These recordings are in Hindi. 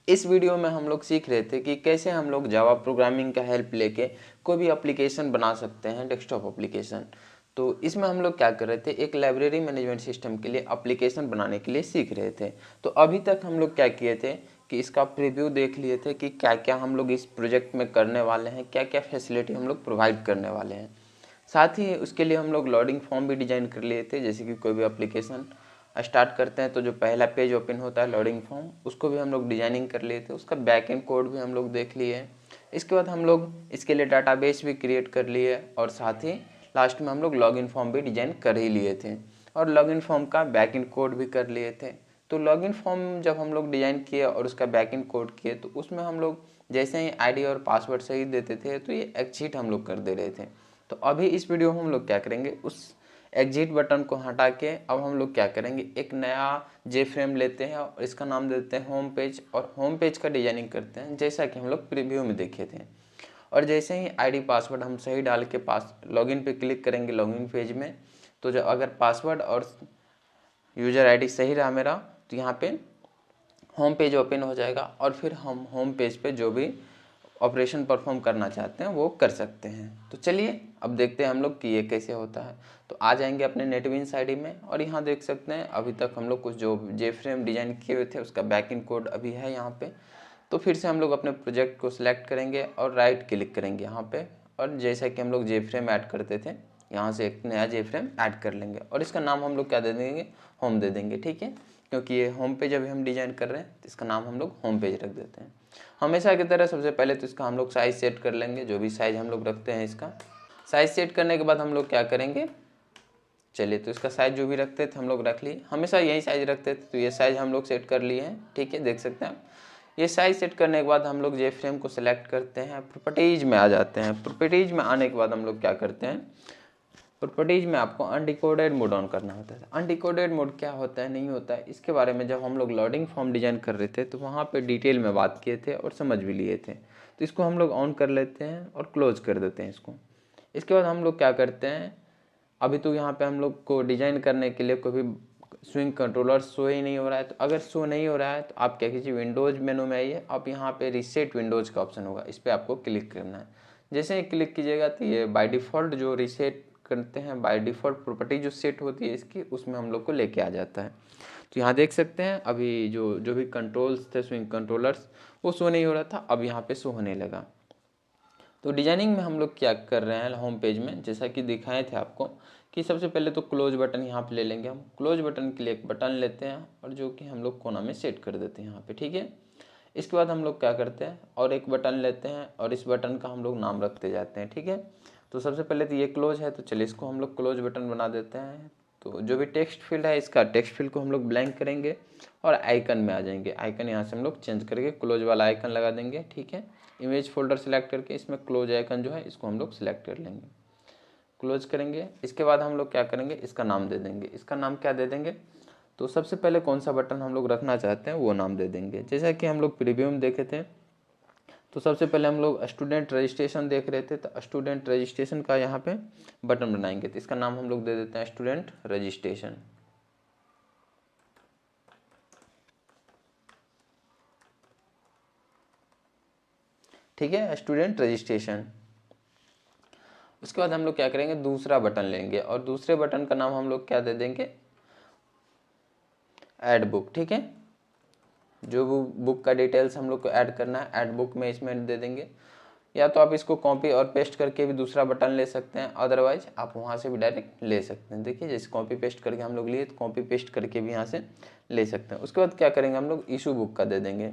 इस वीडियो में हम लोग सीख रहे थे कि कैसे हम लोग जावा प्रोग्रामिंग का हेल्प लेके कोई भी एप्लीकेशन बना सकते हैं, डेस्कटॉप एप्लीकेशन। तो इसमें हम लोग क्या कर रहे थे, एक लाइब्रेरी मैनेजमेंट सिस्टम के लिए एप्लीकेशन बनाने के लिए सीख रहे थे। तो अभी तक हम लोग क्या किए थे कि इसका प्रीव्यू देख लिए थे कि क्या क्या हम लोग इस प्रोजेक्ट में करने वाले हैं, क्या क्या फैसिलिटी हम लोग प्रोवाइड करने वाले हैं। साथ ही उसके लिए हम लोग लोडिंग फॉर्म भी डिजाइन कर लिए थे। जैसे कि कोई भी एप्लीकेशन स्टार्ट करते हैं तो जो पहला पेज ओपन होता है लोडिंग फॉर्म, उसको भी हम लोग डिजाइनिंग कर लिए थे। उसका बैक एंड कोड भी हम लोग देख लिए। इसके बाद हम लोग इसके लिए डाटाबेस भी क्रिएट कर लिए और साथ ही लास्ट में हम लोग लॉगिन फॉर्म भी डिजाइन कर ही लिए थे और लॉगिन फॉर्म का बैक एंड कोड भी कर लिए थे। तो लॉगिन फॉर्म जब हम लोग डिजाइन किए और उसका बैक एंड कोड किए तो उसमें हम लोग जैसे ही आईडी और पासवर्ड सही देते थे तो ये एग्जिट हम लोग कर दे रहे थे। तो अभी इस वीडियो में हम लोग क्या करेंगे, उस एग्जिट बटन को हटा के अब हम लोग क्या करेंगे, एक नया जे फ्रेम लेते हैं और इसका नाम देते हैं होम पेज और होम पेज का डिजाइनिंग करते हैं जैसा कि हम लोग प्रीव्यू में देखे थे। और जैसे ही आईडी पासवर्ड हम सही डाल के पास लॉगिन पे क्लिक करेंगे लॉगिन पेज में, तो जब अगर पासवर्ड और यूजर आईडी सही रहा मेरा तो यहाँ पे होम पेज ओपन हो जाएगा और फिर हम होम पेज पे जो भी ऑपरेशन परफॉर्म करना चाहते हैं वो कर सकते हैं। तो चलिए अब देखते हैं हम लोग कि ये कैसे होता है। तो आ जाएंगे अपने नेटबीन्स आईडी में और यहाँ देख सकते हैं अभी तक हम लोग कुछ जो जे फ्रेम डिजाइन किए हुए थे उसका बैक इन कोड अभी है यहाँ पे। तो फिर से हम लोग अपने प्रोजेक्ट को सिलेक्ट करेंगे और राइट क्लिक करेंगे यहाँ पे और जैसा कि हम लोग जे फ्रेम ऐड करते थे यहाँ से एक नया जे फ्रेम ऐड कर लेंगे और इसका नाम हम लोग क्या दे देंगे, होम दे देंगे। ठीक है, क्योंकि ये होम पेज अभी हम डिजाइन कर रहे हैं तो इसका नाम हम लोग होम पेज रख देते हैं। हमेशा की तरह सबसे पहले तो इसका हम लोग साइज सेट कर लेंगे, जो भी साइज हम लोग रखते हैं इसका साइज सेट करने के बाद हम लोग क्या करेंगे, चलिए तो इसका साइज जो भी रखते थे हम लोग रख लिए, हमेशा यही साइज रखते थे तो ये साइज हम लोग सेट कर लिए हैं। ठीक है, देख सकते हैं आप। ये साइज सेट करने के बाद हम लोग जे फ्रेम को सिलेक्ट करते हैं, प्रॉपर्टीज में आ जाते हैं। प्रॉपर्टीज में आने के बाद हम लोग क्या करते हैं, प्रॉपर्टीज में आपको अनडिकोडेड मोड ऑन करना होता है। अनडिकोडेड मोड क्या होता है, नहीं होता है, इसके बारे में जब हम लोग लोडिंग फॉर्म डिजाइन कर रहे थे तो वहाँ पे डिटेल में बात किए थे और समझ भी लिए थे। तो इसको हम लोग ऑन कर लेते हैं और क्लोज कर देते हैं इसको। इसके बाद हम लोग क्या करते हैं, अभी तो यहाँ पे हम लोग को डिजाइन करने के लिए कोई भी स्विंग कंट्रोलर शो ही नहीं हो रहा है। तो अगर शो नहीं हो रहा है तो आप क्या कीजिए, विंडोज़ मेनू में आइए, आप यहाँ पे रीसेट विंडोज़ का ऑप्शन होगा, इस पर आपको क्लिक करना है। जैसे ही क्लिक कीजिएगा तो ये बाय डिफ़ॉल्ट जो रीसेट करते हैं, बाय डिफ़ॉल्ट प्रॉपर्टी जो सेट होती है इसकी, उसमें हम लोग को लेके आ जाता है। तो यहाँ देख सकते हैं अभी जो जो भी कंट्रोल्स थे स्विंग कंट्रोलर्स वो शो नहीं हो रहा था, अब यहाँ पे शो होने लगा। तो डिजाइनिंग में हम लोग क्या कर रहे हैं होम पेज में, जैसा कि दिखाए थे आपको कि सबसे पहले तो क्लोज बटन यहाँ पे ले लेंगे हम। क्लोज बटन के लिए एक बटन लेते हैं और जो कि हम लोग कोना में सेट कर देते हैं यहाँ पे। ठीक है, इसके बाद हम लोग क्या करते हैं और एक बटन लेते हैं और इस बटन का हम लोग नाम रखते जाते हैं। ठीक है, तो सबसे पहले तो ये क्लोज है तो चलिए इसको हम लोग क्लोज बटन बना देते हैं। तो जो भी टेक्स्ट फील्ड है इसका टेक्स्ट फील्ड को हम लोग ब्लैंक करेंगे और आइकन में आ जाएंगे। आइकन यहाँ से हम लोग चेंज करके क्लोज वाला आइकन लगा देंगे। ठीक है, इमेज फोल्डर सेलेक्ट करके इसमें क्लोज आइकन जो है इसको हम लोग सिलेक्ट कर लेंगे, क्लोज करेंगे। इसके बाद हम लोग क्या करेंगे, इसका नाम दे देंगे। इसका नाम क्या दे देंगे, तो सबसे पहले कौन सा बटन हम लोग रखना चाहते हैं वो नाम दे देंगे। जैसा कि हम लोग प्रीव्यू में देखे थे तो सबसे पहले हम लोग स्टूडेंट रजिस्ट्रेशन देख रहे थे, तो स्टूडेंट रजिस्ट्रेशन का यहाँ पे बटन बनाएंगे तो इसका नाम हम लोग दे देते हैं स्टूडेंट रजिस्ट्रेशन। ठीक है, स्टूडेंट रजिस्ट्रेशन। उसके बाद हम लोग क्या करेंगे, दूसरा बटन लेंगे और दूसरे बटन का नाम हम लोग क्या दे देंगे, ऐड बुक। ठीक है, जो बुक का डिटेल्स हम लोग को ऐड करना है ऐड बुक में इसमें दे देंगे। या तो आप इसको कॉपी और पेस्ट करके भी दूसरा बटन ले सकते हैं, अदरवाइज आप वहाँ से भी डायरेक्ट ले सकते हैं। देखिए जैसे कॉपी पेस्ट करके हम लोग लिए तो कॉपी पेस्ट करके भी यहाँ से ले सकते हैं। उसके बाद क्या करेंगे, हम लोग इशू बुक का दे देंगे।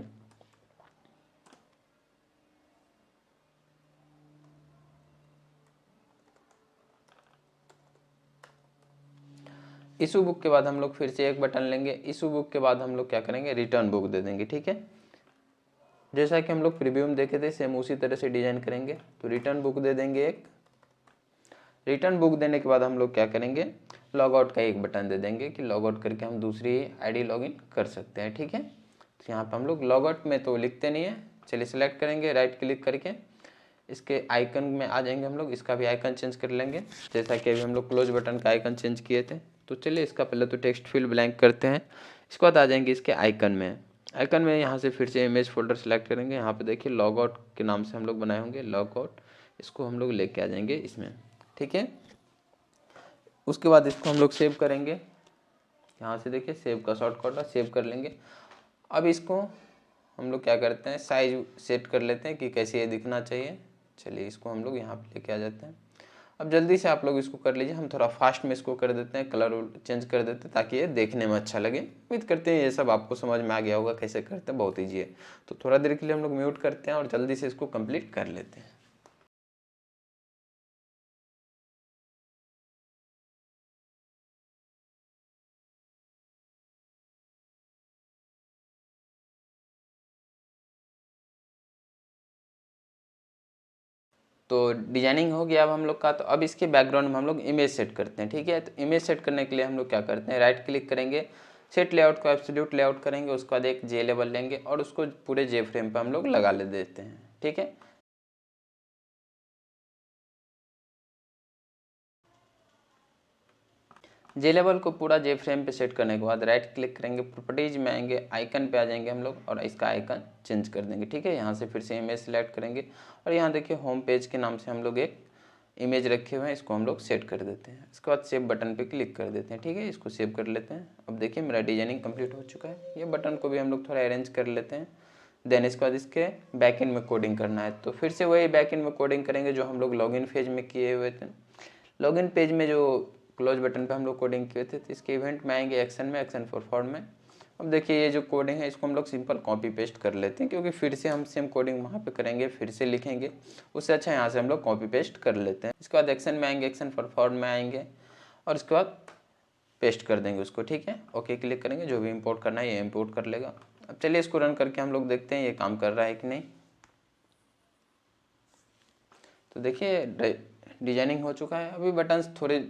इशू बुक के बाद हम लोग फिर से एक बटन लेंगे। इशू बुक के बाद हम लोग क्या करेंगे, रिटर्न बुक दे देंगे। ठीक है, जैसा कि हम लोग प्रीव्यू में देखे थे सेम उसी तरह से डिजाइन करेंगे। तो रिटर्न बुक दे देंगे एक। रिटर्न बुक देने के बाद हम लोग क्या करेंगे, लॉग आउट का एक बटन दे देंगे कि लॉग आउट करके हम दूसरी आईडी लॉगिन कर सकते हैं। ठीक है, तो यहाँ पर हम लोग लॉग आउट में तो लिखते नहीं है, चलिए सिलेक्ट करेंगे राइट क्लिक करके इसके आइकन में आ जाएंगे हम लोग, इसका भी आइकन चेंज कर लेंगे जैसा कि अभी हम लोग क्लोज बटन का आइकन चेंज किए थे। तो चलिए इसका पहले तो टेक्स्ट फील्ड ब्लैंक करते हैं, इसके बाद आ जाएंगे इसके आइकन में। आइकन में यहाँ से फिर से इमेज फोल्डर सेलेक्ट करेंगे। यहाँ पे देखिए लॉग आउट के नाम से हम लोग बनाए होंगे, लॉग आउट, इसको हम लोग लेके आ जाएंगे इसमें, ठीक है। उसके बाद इसको हम लोग सेव करेंगे। यहाँ से देखिए सेव का शॉर्टकट है, सेव कर लेंगे। अब इसको हम लोग क्या करते हैं, साइज सेट कर लेते हैं कि कैसे ये दिखना चाहिए। चलिए इसको हम लोग यहाँ पे लेके आ जाते हैं। अब जल्दी से आप लोग इसको कर लीजिए। हम थोड़ा फास्ट में इसको कर देते हैं, कलर चेंज कर देते हैं ताकि ये देखने में अच्छा लगे। उम्मीद करते हैं ये सब आपको समझ में आ गया होगा कैसे करते हैं, बहुत ईजी है। तो थोड़ा देर के लिए हम लोग म्यूट करते हैं और जल्दी से इसको कंप्लीट कर लेते हैं। तो डिजाइनिंग हो गया अब हम लोग का। तो अब इसके बैकग्राउंड में हम लोग इमेज सेट करते हैं, ठीक है। तो इमेज सेट करने के लिए हम लोग क्या करते हैं, राइट क्लिक करेंगे, सेट लेआउट को एब्सोल्यूट लेआउट करेंगे। उसके बाद एक जे लेवल लेंगे और उसको पूरे जे फ्रेम पे हम लोग लगा ले देते हैं, ठीक है। जे लेवल को पूरा जे फ्रेम पे सेट करने के बाद राइट क्लिक करेंगे, प्रॉपर्टीज में आएंगे, आइकन पे आ जाएंगे हम लोग और इसका आइकन चेंज कर देंगे, ठीक है। यहाँ से फिर से इमेज सेलेक्ट करेंगे और यहाँ देखिए होम पेज के नाम से हम लोग एक इमेज रखे हुए हैं, इसको हम लोग सेट कर देते हैं। इसके बाद सेव बटन पे क्लिक कर देते हैं, ठीक है। इसको सेव कर लेते हैं। अब देखिए मेरा डिजाइनिंग कंप्लीट हो चुका है। ये बटन को भी हम लोग थोड़ा अरेंज कर लेते हैं। देन इसके बाद इसके बैकएंड में कोडिंग करना है, तो फिर से वही बैकएंड में कोडिंग करेंगे जो हम लोग लॉगिन पेज में किए हुए थे। लॉगिन पेज में जो क्लोज बटन पे हम लोग कोडिंग किए थे, तो इसके इवेंट में आएंगे एक्शन में, एक्शन फॉर फॉर्म में। अब देखिए ये जो कोडिंग है इसको हम लोग सिंपल कॉपी पेस्ट कर लेते हैं, क्योंकि फिर से हम सेम कोडिंग वहाँ पे करेंगे, फिर से लिखेंगे, उससे अच्छा यहाँ से हम लोग कॉपी पेस्ट कर लेते हैं। इसके बाद एक्शन में आएंगे, एक्शन फॉर फॉर्म में आएंगे और इसके बाद पेस्ट कर देंगे उसको, ठीक है। ओके क्लिक करेंगे, जो भी इंपोर्ट करना है ये इंपोर्ट कर लेगा। अब चलिए इसको रन करके हम लोग देखते हैं ये काम कर रहा है कि नहीं। तो देखिए डिजाइनिंग हो चुका है। अभी बटन्स थोड़े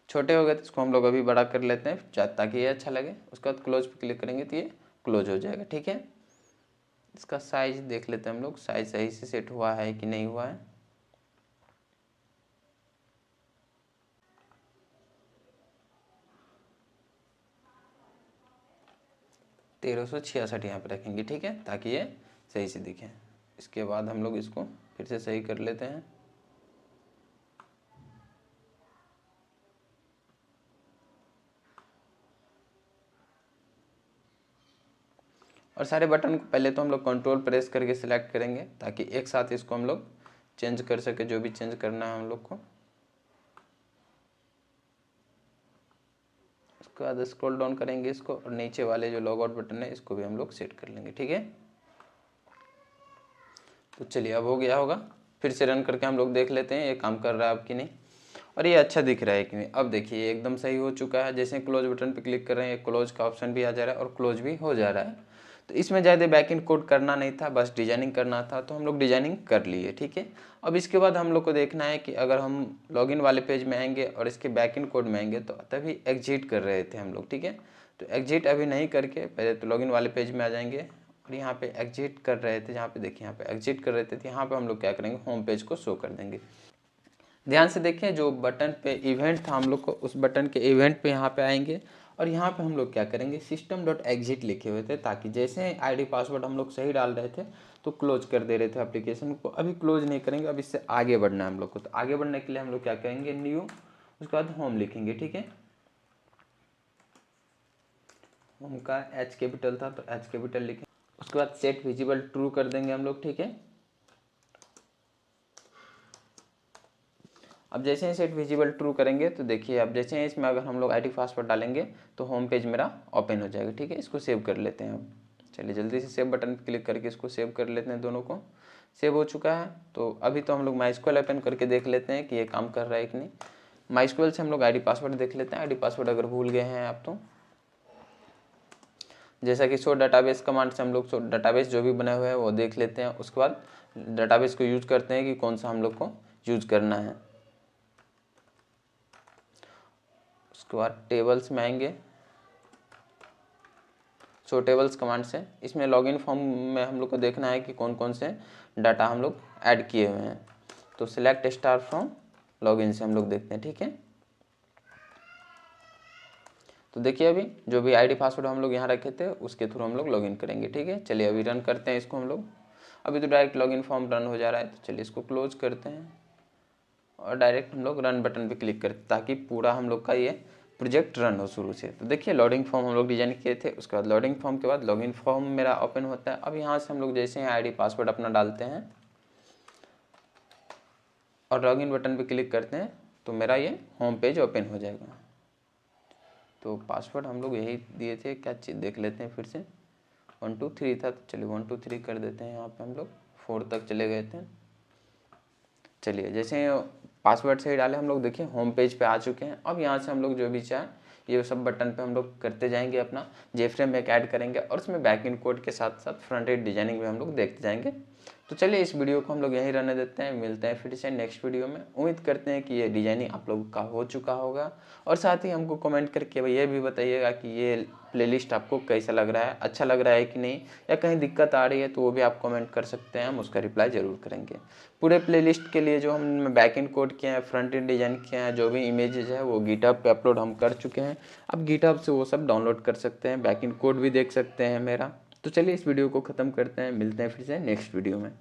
छोटे हो गए, तो इसको हम लोग अभी बड़ा कर लेते हैं ताकि ये अच्छा लगे। उसके बाद क्लोज पे क्लिक करेंगे तो ये क्लोज हो जाएगा, ठीक है। इसका साइज देख लेते हैं हम लोग, साइज सही से सेट हुआ है कि नहीं हुआ है। तेरह 1366 यहाँ पे रखेंगे, ठीक है, ताकि ये सही से दिखे। इसके बाद हम लोग इसको फिर से सही कर लेते हैं। और सारे बटन को पहले तो हम लोग कंट्रोल प्रेस करके सिलेक्ट करेंगे ताकि एक साथ इसको हम लोग चेंज कर सके, जो भी चेंज करना है हम लोग को। उसके बाद स्क्रॉल डाउन करेंगे इसको और नीचे वाले जो लॉग आउट बटन है इसको भी हम लोग सेट कर लेंगे, ठीक है। तो चलिए अब हो गया होगा, फिर से रन करके हम लोग देख लेते हैं ये काम कर रहा है अब कि नहीं, और ये अच्छा दिख रहा है कि नहीं। अब देखिए एकदम सही हो चुका है। जैसे क्लोज बटन पे क्लिक कर रहे हैं, क्लोज का ऑप्शन भी आ जा रहा है और क्लोज भी हो जा रहा है। तो इसमें ज़्यादा बैकएंड कोड करना नहीं था, बस डिजाइनिंग करना था, तो हम लोग डिजाइनिंग कर लिए, ठीक है। अब इसके बाद हम लोग को देखना है कि अगर हम लॉगिन वाले पेज में आएंगे और इसके बैकएंड कोड में आएंगे तो तभी एग्जिट कर रहे थे हम लोग, ठीक है। तो एग्जिट अभी नहीं करके पहले तो लॉगिन वाले पेज में आ जाएंगे और यहाँ पे एग्जिट कर रहे थे, जहाँ पे देखिए यहाँ पे एग्जिट कर रहे थे, तो यहाँ पे हम लोग क्या करेंगे, होम पेज को शो कर देंगे। ध्यान से देखें, जो बटन पे इवेंट था हम लोग को, उस बटन के इवेंट पे यहाँ पे आएंगे और यहाँ पे हम लोग क्या करेंगे, सिस्टम डॉट एग्जिट लिखे हुए थे, ताकि जैसे आईडी पासवर्ड हम लोग सही डाल रहे थे तो क्लोज कर दे रहे थे एप्लीकेशन को। अभी क्लोज नहीं करेंगे, अब इससे आगे बढ़ना है हम लोग को। तो आगे बढ़ने के लिए हम लोग क्या करेंगे, न्यू, उसके बाद होम लिखेंगे, ठीक है। होम का एच कैपिटल था तो एच कैपिटल लिखेंगे। उसके बाद सेट विजिबल ट्रू कर देंगे हम लोग, ठीक है। अब जैसे ही सेट विजिबल ट्रू करेंगे तो देखिए अब जैसे ही इसमें अगर हम लोग आईडी पासवर्ड डालेंगे तो होम पेज मेरा ओपन हो जाएगा, ठीक है। इसको सेव कर लेते हैं अब। चलिए जल्दी से सेव बटन पर क्लिक करके इसको सेव कर लेते हैं, दोनों को। सेव हो चुका है। तो अभी तो हम लोग माइस्क्वेल ओपन करके देख लेते हैं कि ये काम कर रहा है कि नहीं। माइस्क्वेल से हम लोग आईडी पासवर्ड देख लेते हैं। आईडी पासवर्ड अगर भूल गए हैं आप तो जैसा कि शो डाटाबेस कमांड से हम लोग शो डाटाबेस जो भी बने हुए हैं वो देख लेते हैं। उसके बाद डाटाबेस को यूज करते हैं कि कौन सा हम लोग को यूज करना है। उसके बाद टेबल्स में आएंगे, शो टेबल्स कमांड से इसमें लॉगिन फॉर्म में हम लोग को देखना है कि कौन कौन से डाटा हम लोग ऐड किए हुए हैं। तो सिलेक्ट स्टार फ्रॉम लॉगिन से हम लोग देखते हैं, ठीक है। तो देखिए अभी जो भी आईडी पासवर्ड हम लोग यहाँ रखे थे उसके थ्रू हम लोग लॉगिन करेंगे। ठीक है, चलिए अभी रन करते हैं इसको हम लोग। अभी तो डायरेक्ट लॉगिन फॉर्म रन हो जा रहा है, तो चलिए इसको क्लोज करते हैं और डायरेक्ट हम लोग रन बटन पे क्लिक करते हैं ताकि पूरा हम लोग का ये प्रोजेक्ट रन हो शुरू से। तो देखिए लोडिंग फॉर्म हम लोग डिजाइन किए थे, उसके बाद लोडिंग फॉर्म के बाद लॉगिन फॉर्म मेरा ओपन होता है। अब यहाँ से हम लोग जैसे ही आईडी पासवर्ड अपना डालते हैं और लॉगिन बटन पे क्लिक करते हैं तो मेरा ये होम पेज ओपन हो जाएगा। तो पासवर्ड हम लोग यही दिए थे, क्या चीज़ देख लेते हैं फिर से। 1 2 3 था, तो चलिए 1 2 3 कर देते हैं। यहाँ पे हम लोग 4 तक चले गए थे। चलिए जैसे पासवर्ड से ही डाले हम लोग, देखिए होम पेज पे आ चुके हैं। अब यहाँ से हम लोग जो भी चाहे ये सब बटन पे हम लोग करते जाएंगे, अपना जेफ्रेम एक ऐड करेंगे और उसमें बैकएंड कोड के साथ साथ फ्रंट एंड डिजाइनिंग भी हम लोग देखते जाएंगे। तो चलिए इस वीडियो को हम लोग यहीं रहने देते हैं, मिलते हैं फिर से नेक्स्ट वीडियो में। उम्मीद करते हैं कि ये डिजाइनिंग आप लोगों का हो चुका होगा और साथ ही हमको कमेंट करके भाई ये भी बताइएगा कि ये प्लेलिस्ट आपको कैसा लग रहा है, अच्छा लग रहा है कि नहीं, या कहीं दिक्कत आ रही है तो वो भी आप कमेंट कर सकते हैं, हम उसका रिप्लाई ज़रूर करेंगे। पूरे प्लेलिस्ट के लिए जो हम बैकएंड कोड किए हैं, फ्रंट एंड डिजाइन किए हैं, जो भी इमेजेस है वो गिटहब पे अपलोड हम कर चुके हैं। अब गिटहब से वो सब डाउनलोड कर सकते हैं, बैकएंड कोड भी देख सकते हैं मेरा। तो चलिए इस वीडियो को ख़त्म करते हैं, मिलते हैं फिर से नेक्स्ट वीडियो में।